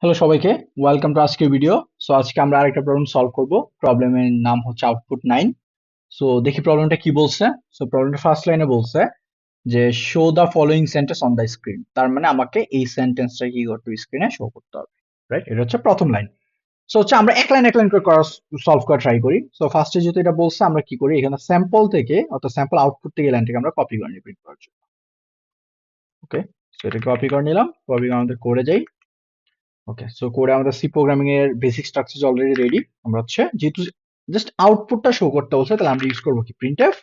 Hello সবাইকে, welcome to আজকের video. So আজকে আমরা আরেকটা প্রবলেম সলভ করব। প্রবলেমের নাম হচ্ছে আউটপুট 9। সো দেখি প্রবলেমটা কি বলছে। সো প্রবলেমটা ফার্স্ট লাইনে বলছে যে show the following sentence on the screen. তার মানে আমাকে এই সেন্টেন্সটা কি করতে হবে, স্ক্রিনে শো করতে হবে। রাইট, এটা হচ্ছে প্রথম লাইন। সো হচ্ছে আমরা এক লাইন করে সলভ করা ট্রাই করি। সো ফার্স্টে যেহেতু এটা বলছে, আমরা কি করি, এখানে স্যাম্পল থেকে অর্থাৎ স্যাম্পল আউটপুট থেকে লাইনটাকে আমরা কপি করে নিই প্রিন্ট করার জন্য। ওকে, সো এটা কপি করে নিলাম। কপি করে আমাদের করে যাই। ওকে, সো কোডে আমাদের সি প্রোগ্রামিং এর বেসিক স্ট্রাকচার অলরেডি রেডি। আমরা হচ্ছে যেহেতু জাস্ট আউটপুটটা শো করতে বলছে, তাহলে আমরা ইউজ করবো কি প্রিন্টএফ,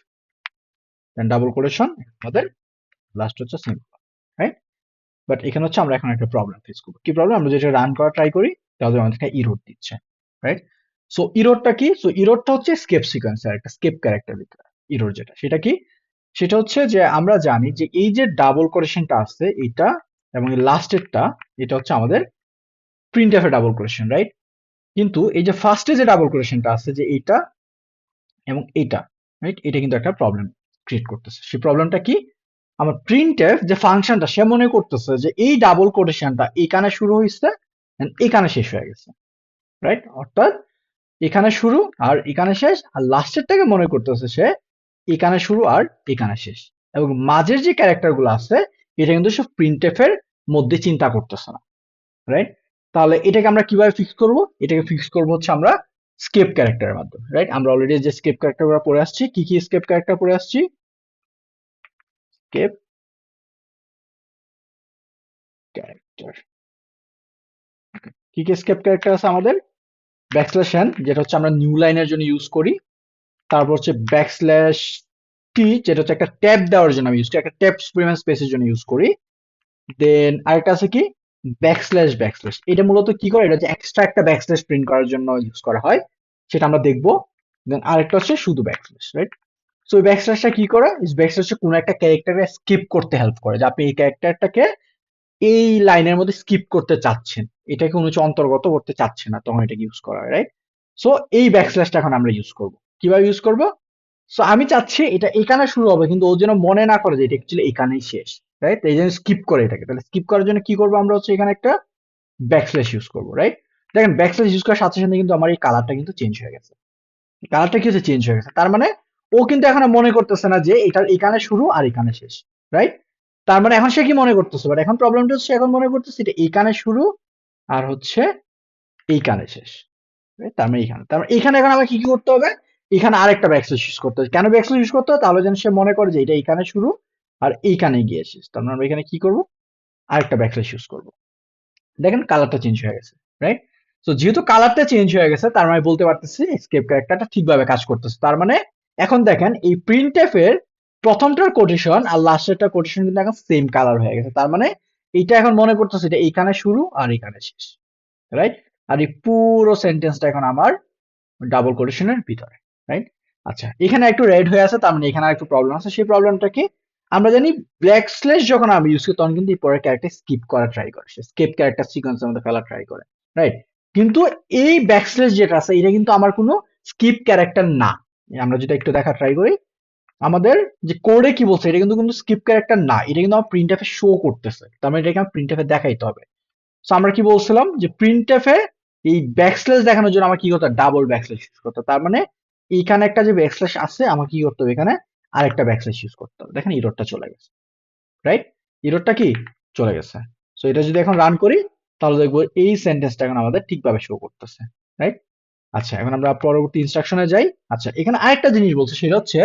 দেন ডাবল কোটেশন, আমাদের লাস্ট হচ্ছে সিম্পল। রাইট, বাট এখানে হচ্ছে আমরা এখন একটা প্রবলেম ফেস করবো। কি প্রবলেম? আমরা যেটা রান করা ট্রাই করি তাহলে আমাদেরকে ইরোর দিচ্ছে। রাইট, সো ইরোরটা কি? সো ইরোরটা হচ্ছে স্কেপ সিকোয়েন্সের একটা স্কেপ ক্যারেক্টার ভিতরে ইরোর যেটা, সেটা কি? সেটা হচ্ছে যে আমরা জানি যে এই যে ডাবল কোটেশনটা আছে এটা এবং লাস্টেরটা, এটা হচ্ছে আমাদের প্রিন্টএফ এর ডাবল কোটেশন। রাইট, কিন্তু এই যে ফার্স্টে যে ডাবল কোটেশনটা আছে, যে এইটা এবং এইটা, রাইট, এটা কিন্তু একটা প্রবলেম ক্রিয়েট করতেছে। সেই প্রবলেমটা কি? আমার প্রিন্টএফ যে ফাংশনটা, সে মনে করতেছে যে এই ডাবল কোটেশনটা এখানে শুরু হয়েছে এখানে শেষ হয়ে গেছে। রাইট, অর্থাৎ এখানে শুরু আর এখানে শেষ, আর লাস্টেরটাকে মনে করতেছে সে এখানে শুরু আর এখানে শেষ, এবং মাঝের যে ক্যারেক্টার গুলো আছে এটা কিন্তু সে প্রিন্টএফ এর মধ্যে চিন্তা করতেছে না। রাইট, তাহলে এটাকে আমরা কিভাবে ফিক্স করব? এটাকে ফিক্স করব হচ্ছে আমরা স্কেপ ক্যারেক্টারের মাধ্যমে। রাইট, আমরা অলরেডি যে স্কেপ ক্যারেক্টার গুলো পড়ে আসছি, কি কি স্কেপ ক্যারেক্টার পড়ে আসছি? স্কেপ ক্যারেক্টার, কি কি স্কেপ ক্যারেক্টার আছে আমাদের? ব্যাকস্ল্যাশ এন, যেটা হচ্ছে আমরা নিউ লাইনের জন্য ইউজ করি। তারপর হচ্ছে ব্যাকস্ল্যাশ টি, যেটা হচ্ছে একটা ট্যাব দেওয়ার জন্য আমি ইউজ করি, একটা ট্যাব পরিমাণ স্পেসের জন্য ইউজ করি। দেন আরেকটা আছে কি, ব্যাকস্ল্যাশ। ব্যাকস্ল্যাশ এটা মূলত কি করে? এটা হচ্ছে এক্সট্রা একটা ব্যাকস্ল্যাশ প্রিন্ট করার জন্য ইউজ করা হয়, সেটা আমরা দেখবো। দেন আরেকটা হচ্ছে শুধু ব্যাকস্ল্যাশ। রাইট, সো এই ব্যাকস্ল্যাশটা কি করে? ব্যাকস্ল্যাশ কোনো একটা ক্যারেক্টারে স্কিপ করতে হেল্প করে, যে আপনি এই ক্যারেক্টারটাকে এই লাইনের মধ্যে স্কিপ করতে চাচ্ছেন, এটাকে কোনো কিছু অন্তর্গত করতে চাচ্ছে না, তখন এটাকে ইউজ করা হয়। রাইট, সো এই ব্যাকস্ল্যাশটা এখন আমরা ইউজ করব। কিভাবে ইউজ করব? সো আমি চাচ্ছি এটা এখানে শুরু হবে, কিন্তু ও যেন মনে না করে যে এটা অ্যাকচুয়ালি এখানেই শেষ। রাইট, এই জন্য স্কিপ করে এটাকে। তাহলে স্কিপ করার জন্য কি করবো? আমরা হচ্ছে এখানে একটা ব্যাকস্ল্যাশ ইউজ করবো। রাইট, দেখেন ব্যাকস্ল্যাশ ইউজ করার সাথে সাথে কিন্তু আমার এই কালারটা কিন্তু চেঞ্জ হয়ে গেছে। কালারটা কি হচ্ছে? চেঞ্জ হয়ে গেছে। তার মানে ও কিন্তু এখন আর মনে করতেছে না যে এটা এখানে শুরু আর এখানে শেষ। রাইট, তার মানে এখন সে কি মনে করতেছে? বাট এখন প্রবলেমটা হচ্ছে এখন মনে করতেছে এটা এইখানে শুরু আর হচ্ছে এইখানে শেষ। Right? তার মানে এইখানে, তার মানে এখানে এখন আমাকে কি কি করতে হবে? এখানে আরেকটা ব্যাকস্ল্যাশ ইউজ করতে হবে। কেন ব্যাকস্ল্যাশ ইউজ করতে হবে? তাহলে যেন সে মনে করে যে এটা এইখানে শুরু আর এইখানে গিয়ে শেষ। তার মানে আমরা এখানে কি করব? আরেকটা ব্যাকস্ল্যাশ ইউজ করব। দেখেন কালারটা চেঞ্জ হয়ে গেছে। রাইট, তো যেহেতু কালারটা চেঞ্জ হয়ে গেছে, তার মানে বলতে পারতেছি এসকেপ ক্যারেক্টারটা ঠিকভাবে কাজ করতেছে। তার মানে এখন দেখেন এই প্রিন্টএফ এর প্রথমটার কোটেশন আর লাস্টেরটার কোটেশন কিন্তু এখন সেম কালার হয়ে গেছে। তার মানে এইটা এখন মনে করতেছে এটা এইখানে শুরু আর এইখানে শেষ। রাইট, আর এই পুরো সেন্টেন্সটা এখন আমার ডাবল কোটেশনের ভিতরে। রাইট, আচ্ছা এখানে একটু রেড হয়ে আছে, তার মানে এখানে একটু প্রবলেম আছে। সেই প্রবলেমটা কি? আমরা জানি ব্ল্যাক স্ল্যাশ যখন আমি ইউজ করি তখন কিন্তু এই পরের ক্যারেক্টার স্কিপ করা ট্রাই করে, সে স্কিপ ক্যারেক্টার সিকোয়েন্সের মধ্যে ফেলা ট্রাই করে। রাইট, কিন্তু এই ব্যাকস্ল্যাশ যেটা আছে এটা কিন্তু আমার কোনো স্কিপ ক্যারেক্টার না। আমরা যেটা একটু দেখা ট্রাই করি, আমাদের যে কোডে কি বলছে, এটা কিন্তু স্কিপ ক্যারেক্টার না, এটা কিন্তু আমার প্রিন্ট এফে শো করতেছে। তার মানে এটাকে আমার প্রিন্ট এফে দেখাইতে হবে। সো আমরা কি বলছিলাম যে প্রিন্টএফ এ এই ব্যাকস্ল্যাশ দেখানোর জন্য আমার কি করতে হবে? ডাবল ব্যাকস্ল্যাশ ইউজ করতে হবে। তার মানে এইখানে একটা যে ব্যাকস্ল্যাশ আছে, আমার কি করতে হবে? এখানে আরেকটা ব্যাকস্ল্যাশ ইউজ করতে হবে। দেখেন ইররটা চলে গেছে। রাইট, ইররটা কি চলে গেছে। সো এটা যদি এখন রান করি তাহলে দেখবো এই সেন্টেন্সটা এখন আমাদের ঠিকভাবে শো করতেছে। রাইট, আচ্ছা এখন আমরা পরবর্তী ইনস্ট্রাকশনে যাই। আচ্ছা এখানে আরেকটা জিনিস বলছে, সেটা হচ্ছে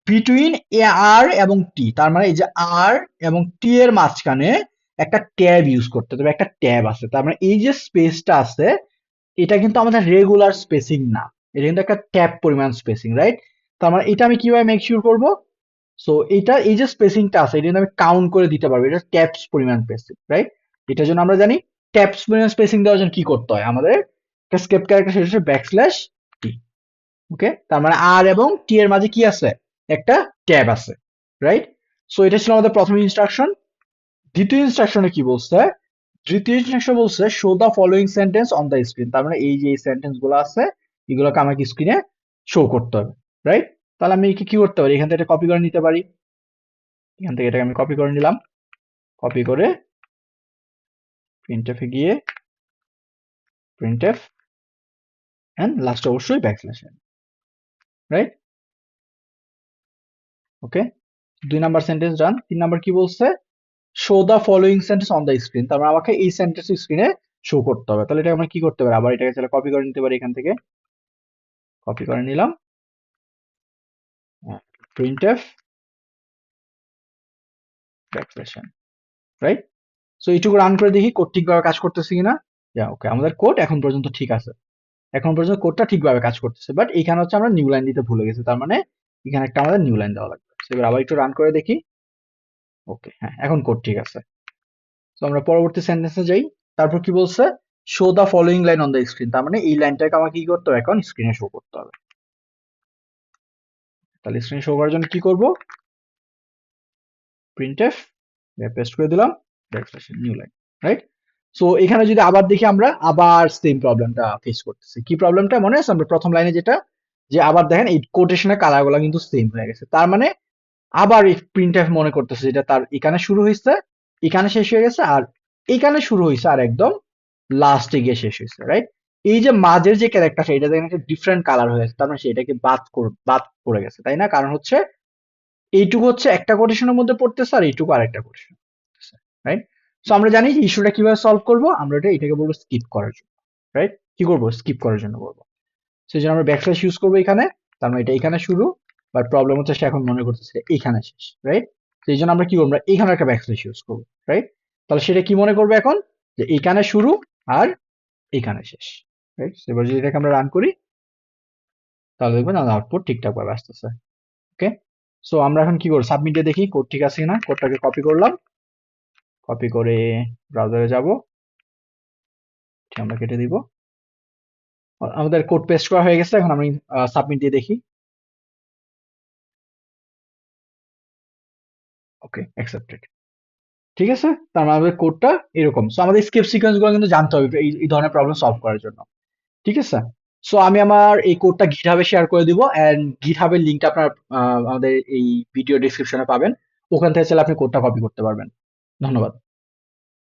বিটুইন এ আর এবং টি। তার মানে এই যে আর এবং টি এর মাঝখানে একটা ট্যাব ইউজ করতে হবে, একটা ট্যাব আছে। তার মানে এই যে স্পেসটা আছে এটা কিন্তু আমাদের রেগুলার স্পেসিং না, এটা কিন্তু একটা ট্যাব পরিমাণ স্পেসিং। রাইট, তার মানে এটা আমি কিভাবে মেক শিওর করব? সো এটা এই যে স্পেসিংটা আছে এটা কিন্তু আমি কাউন্ট করে দিতে পারবো, এটা ট্যাবস পরিমাণ স্পেসিং। রাইট, এটার জন্য আমরা জানি ট্যাবস পরিমাণ স্পেসিং দেওয়ার জন্য কি করতে হয় আমাদের? একটা স্কেপ ক্যারেক্টার, সেটা হচ্ছে ব্যাকস্ল্যাশ টি। ওকে, তার মানে আর এবং টি এর মাঝে কি আছে? একটা ট্যাব আছে। রাইট, সো এটা ছিল আমাদের প্রথম ইনস্ট্রাকশন। দ্বিতীয় ইনস্ট্রাকশনে কি বলছে? তৃতীয় ইনস্ট্রাকশন বলছে show the following sentence on the screen. তার মানে এই যে এই সেন্টেন্স গুলো আছে এগুলোকে আমাকে স্ক্রিনে শো করতে হবে। রাইট, তাহলে আমি কি করতে পারি? এখান থেকে এটা কপি করে নিতে পারি। এখান থেকে এটাকে আমি কপি করে নিলাম। কপি করে প্রিন্টএফে গিয়ে printf and লাস্ট অবশ্যই ব্যাকস্ল্যাশ n, রাইট? ওকে, 2 নাম্বার সেন্টেন্স ডান। 3 নাম্বার কি বলছে? Show the following sentence on the screen, তার মানে আমাকে এই সেন্টেন্স স্ক্রিনে শো করতে হবে। তাহলে এটা আমরা কি করতে পারি? আবার এটাকে তাহলে কপি করে নিতে পারি, এখান থেকে কপি করে নিলাম, printf backslash n, right? So এইটুকু রান করে দেখি কোড ঠিকভাবে কাজ করতেছে কিনা। ওকে, আমাদের কোড এখন পর্যন্ত ঠিক আছে, এখন পর্যন্ত কোডটা ঠিকভাবে কাজ করতেছে, বাট এখানে হচ্ছে আমরা নিউ লাইন দিতে ভুলে গেছি, তার মানে এখানে একটা আমাদের নিউ লাইন দেওয়া লাগবে। So, এবার আবার একটু রান করে দেখি। ওকে, হ্যাঁ, এখন কোড ঠিক আছে। তো আমরা পরবর্তী সেন্টেন্সে যাই। তারপর কি বলছে? Show the following line on the screen, তার মানে এই লাইনটাকে আমাকে কি করতে হবে? এখন স্ক্রিনে শো করতে হবে। তাহলে স্ক্রিনে শো করার জন্য কি করব? প্রিন্টএফ পেস্ট করে দিলাম, নিউ লাইন, রাইট? সো এখানে যদি আবার দেখি, আমরা আবার সেম প্রবলেমটা ফেস করতেছি। কি প্রবলেমটা মনে আছে? আমরা প্রথম লাইনে যেটা, যে আবার দেখেন এই কোটেশনের কালারগুলো কিন্তু সেম হয়ে গেছে, তার মানে আবার এই প্রিন্টএফ মনে করতেছে যেটা তার এখানে শুরু হয়েছে, এখানে শেষ হয়ে গেছে, আর এখানে শুরু হয়েছে আর একদম লাস্টে গিয়ে শেষ হয়েছে, রাইট? এই যে মাঝের যে ক্যারেক্টারটা, এটা দেখেন একটা ডিফারেন্ট কালার হয়ে গেছে, তার মানে সেটাকে বাদ পড়ে গেছে, তাই না? কারণ হচ্ছে এইটুকু হচ্ছে একটা কোটেশনের মধ্যে পড়তেছে, আর এইটুকু আর একটা কোটেশন, রাইট? সো আমরা জানি যে ইস্যুটা কিভাবে সলভ করব। আমরা এটাকে বলবো স্কিপ করার জন্য, রাইট? কি করব? স্কিপ করার জন্য বলবো। সেই জন্য আমরা ব্যাকস্ল্যাশ ইউজ করবো এখানে, তার মানে এটা এখানে শুরু, বাট প্রবলেম হচ্ছে সে এখন মনে করতেছে এইখানে শেষ, রাইট? সেই জন্য আমরা কি করবো? আমরা এখানে একটা ব্যাকস্ল্যাশ ইউজ করবো, রাইট? তাহলে সেটা কি মনে করবে এখন? যে এইখানে শুরু আর এখানে শেষ, রাইট? এবার যদি এটাকে আমরা রান করি, তাহলে দেখবেন আমাদের আউটপুট ঠিকঠাক ভাবে আসতেছে। ওকে, সো আমরা এখন কি করবো? সাবমিটে দেখি কোড ঠিক আছে কিনা। কোডটাকে কপি করলাম, কপি করে ব্রাউজারে যাব, আমরা কেটে দিব। আমাদের কোড পেস্ট করা হয়ে গেছে, এখন আমি সাবমিট দিয়ে দেখি। ওকে, অ্যাকসেপ্টেড। ঠিক আছে, তার মানে আমাদের কোডটা এরকম। সো আমাদের স্কেপ সিকোয়েন্স গুলো কিন্তু জানতে হবে এই ধরনের প্রবলেম সলভ করার জন্য। ঠিক আছে, সো আমি আমার এই কোডটা গিটহাবে শেয়ার করে দিব, এন্ড গিটহাবের লিঙ্কটা আপনার আমাদের এই ভিডিও ডিসক্রিপশনে পাবেন। ওখান থেকে চাইলে আপনি কোডটা কপি করতে পারবেন। ধন্যবাদ।